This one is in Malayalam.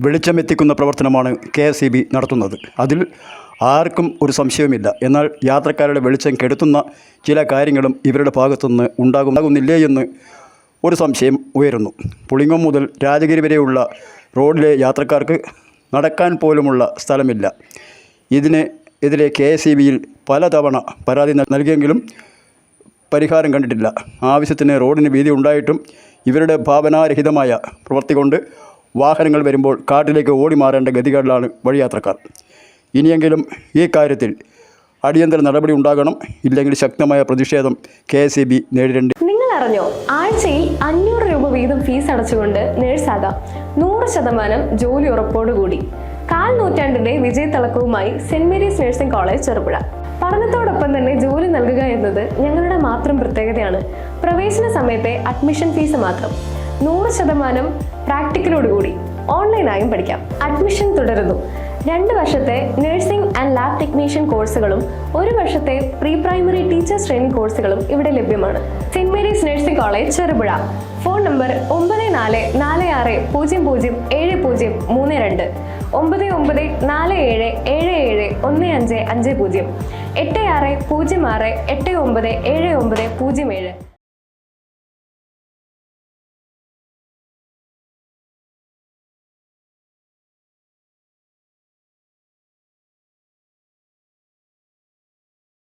വെളിച്ചമെത്തിക്കുന്ന പ്രവർത്തനമാണ് KSEB നടത്തുന്നത്. അതിൽ ആർക്കും ഒരു സംശയവുമില്ല. എന്നാൽ യാത്രക്കാരുടെ വെളിച്ചം കെടുത്തുന്ന ചില കാര്യങ്ങളും ഇവരുടെ ഭാഗത്തുനിന്ന് ഉണ്ടാകുന്നില്ലേ എന്ന് ഒരു സംശയം ഉയരുന്നു. പുളിങ്ങം മുതൽ രാജഗിരി വരെയുള്ള റോഡിലെ യാത്രക്കാർക്ക് നടക്കാൻ പോലുമുള്ള സ്ഥലമില്ല. ഇതിനെതിരെ KSEBയിൽ പലതവണ പരാതി നൽകിയെങ്കിലും പരിഹാരം കണ്ടിട്ടില്ല. ആവശ്യത്തിന് റോഡിന് വീതി ഉണ്ടായിട്ടും ഇവരുടെ ഭാവനാരഹിതമായ പ്രവൃത്തി കൊണ്ട് വാഹനങ്ങൾ വരുമ്പോൾ കാട്ടിലേക്ക് ഓടി മാറേണ്ട ഗതികളിലാണ് വഴിയാത്രക്കാർ. ഇനിയെങ്കിലും ഈ കാര്യത്തിൽ അടിയന്തര നടപടി ഉണ്ടാകണം. ഇല്ലെങ്കിൽ ശക്തമായ പ്രതിഷേധം KSEB നേരിടേണ്ടി. നിങ്ങൾ അറിഞ്ഞോ, ആഴ്ചയിൽ 500 രൂപ വീതം ഫീസ് അടച്ചുകൊണ്ട് നേഴ്സാകാം. 100% ജോലി ഉറപ്പോടുകൂടി. 1/4 നൂറ്റാണ്ടിന്റെ വിജയത്തിളക്കവുമായി Saint Mary's nursing college Cherupuzha. പഠനത്തോടൊപ്പം തന്നെ ജോലി നൽകുക എന്നത് ഞങ്ങളുടെ മാത്രം പ്രത്യേകതയാണ്. പ്രവേശന സമയത്തെ അഡ്മിഷൻ ഫീസ് മാത്രം. 100% പ്രാക്ടിക്കലോടുകൂടി ഓൺലൈനായും പഠിക്കാം. അഡ്മിഷൻ തുടരുന്നു. 2 വർഷത്തെ നഴ്സിംഗ് ആൻഡ് ലാബ് ടെക്നീഷ്യൻ കോഴ്സുകളും 1 വർഷത്തെ പ്രീ പ്രൈമറി ടീച്ചേഴ്സ് ട്രെയിനിങ് കോഴ്സുകളും ഇവിടെ ലഭ്യമാണ്. Saint Mary's nursing college Cherupuzha. Phone number 9446007032 9947771550 860689797907.